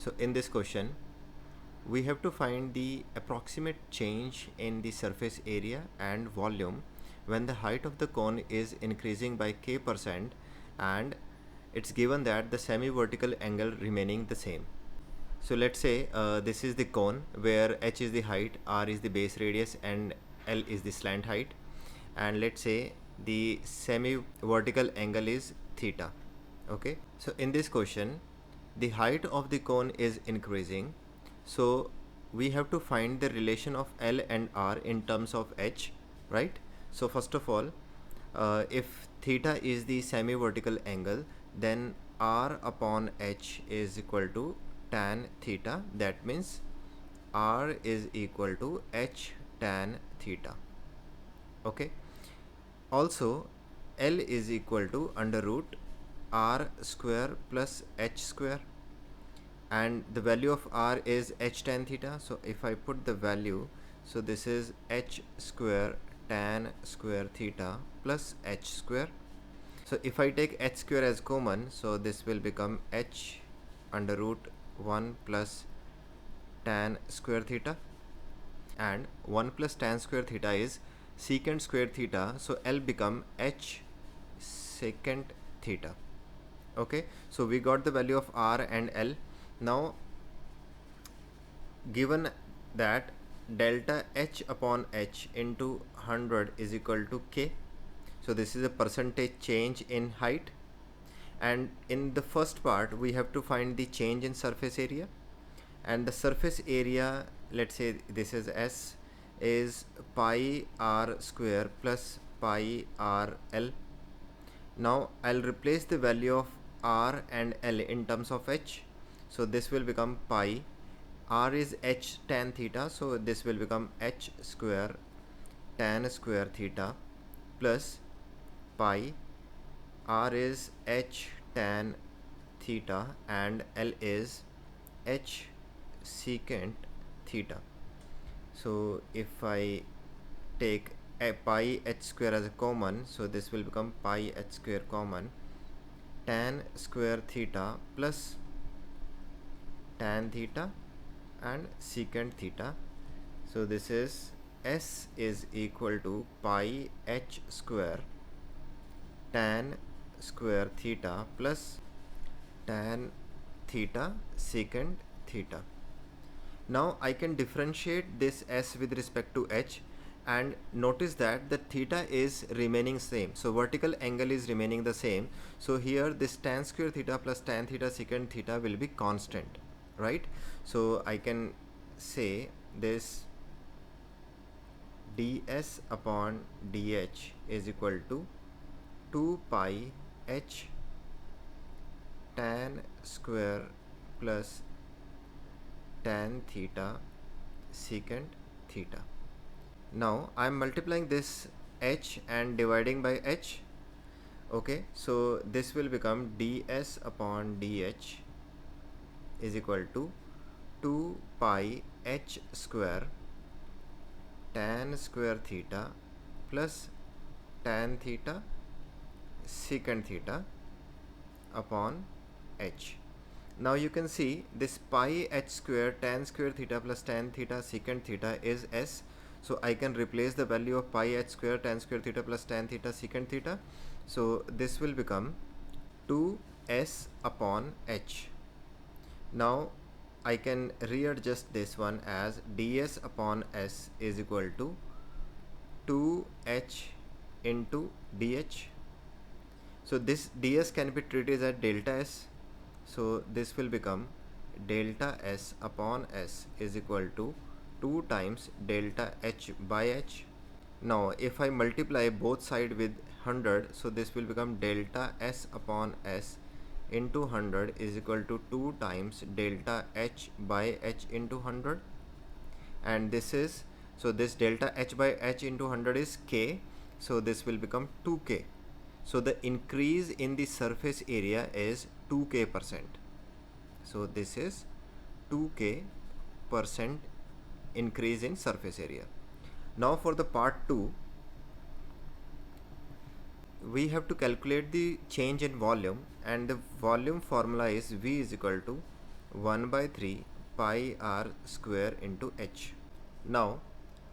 So in this question, we have to find the approximate change in the surface area and volume when the height of the cone is increasing by k% and it's given that the semi-vertical angle remaining the same. So let's say this is the cone where h is the height, r is the base radius and l is the slant height, and let's say the semi-vertical angle is theta. Okay, so in this question the height of the cone is increasing, so we have to find the relation of L and R in terms of h, right? So first of all, if theta is the semi-vertical angle, then R upon h is equal to tan theta. That means R is equal to h tan theta. Okay, also L is equal to under root R square plus h square, and the value of R is h tan theta. So if I put the value, so this is h square tan square theta plus h square. So if I take h square as common, so this will become h under root 1 plus tan square theta, and 1 plus tan square theta is secant square theta, so L become h secant theta. Okay, so we got the value of R and L. Now given that delta h upon h into 100 is equal to k, so this is a percentage change in height, and in the first part we have to find the change in surface area, and the surface area, let's say this is S, is pi r square plus pi r l. Now I'll replace the value of R and L in terms of h, so this will become pi. R is h tan theta, so this will become h square tan square theta plus pi. R is h tan theta and L is h secant theta. So if I take a pi h square as a common, so this will become pi h square common, tan square theta plus tan theta and secant theta. So this is S is equal to pi h square tan square theta plus tan theta secant theta. Now I can differentiate this S with respect to h, and notice that the theta is remaining same, so vertical angle is remaining the same. So here this tan square theta plus tan theta secant theta will be constant, right? So I can say this ds upon dh is equal to 2 pi h tan square plus tan theta secant theta. Now I am multiplying this h and dividing by h. Okay, so this will become ds upon dh is equal to 2 pi h square tan square theta plus tan theta secant theta upon h. Now you can see this pi h square tan square theta plus tan theta secant theta is S, so I can replace the value of pi h square tan square theta plus tan theta secant theta. So this will become 2s upon h. Now I can readjust this one as ds upon s is equal to 2h into dh. So this ds can be treated as delta s, so this will become delta s upon s is equal to 2 times delta h by h. Now if I multiply both sides with 100, so this will become delta s upon s into 100 is equal to 2 times delta h by h into 100, and this is, so this delta h by h into 100 is k, so this will become 2k. So the increase in the surface area is 2k%. So this is 2k% increase in surface area. Now for the part 2, we have to calculate the change in volume, and the volume formula is V is equal to 1 by 3 pi r square into h. Now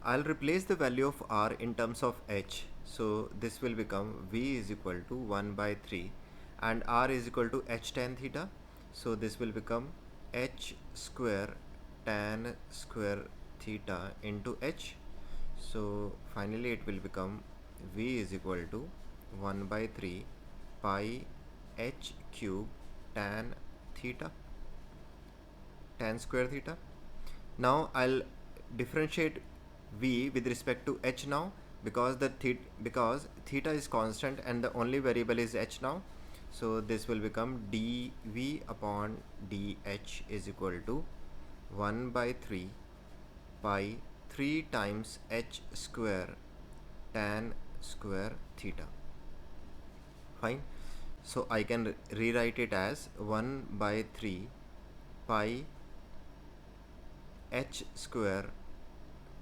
I'll replace the value of r in terms of h. So this will become v is equal to 1 by 3 and r is equal to h tan theta. So this will become h square tan square theta into h. So finally it will become v is equal to 1 by 3 pi h cube tan theta, tan square theta. Now I'll differentiate v with respect to h now, because theta is constant and the only variable is h now. So this will become dv upon dh is equal to 1 by 3 pi 3 times h square tan square theta. Fine. So I can rewrite it as 1 by 3 pi h square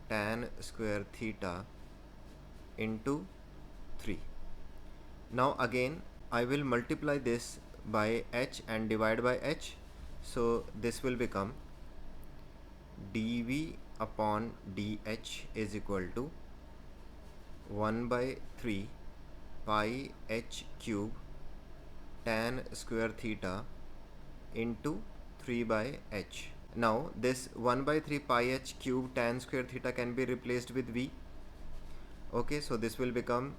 tan square theta into 3. Now again I will multiply this by h and divide by h. So this will become dv upon dh is equal to 1 by 3 pi h cube tan square theta into 3 by h. Now this 1 by 3 pi h cube tan square theta can be replaced with v. Okay, so this will become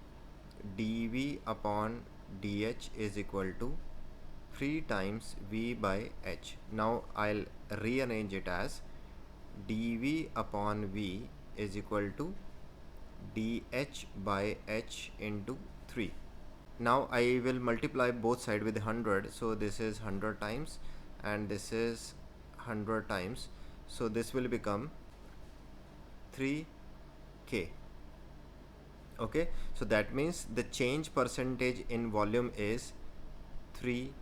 dv upon dh is equal to 3 times v by h. Now I'll rearrange it as dv upon v is equal to dh by h into 3. Now I will multiply both sides with 100. So this is 100 times and this is 100 times. So this will become 3k. Okay, so that means the change percentage in volume is 3k%.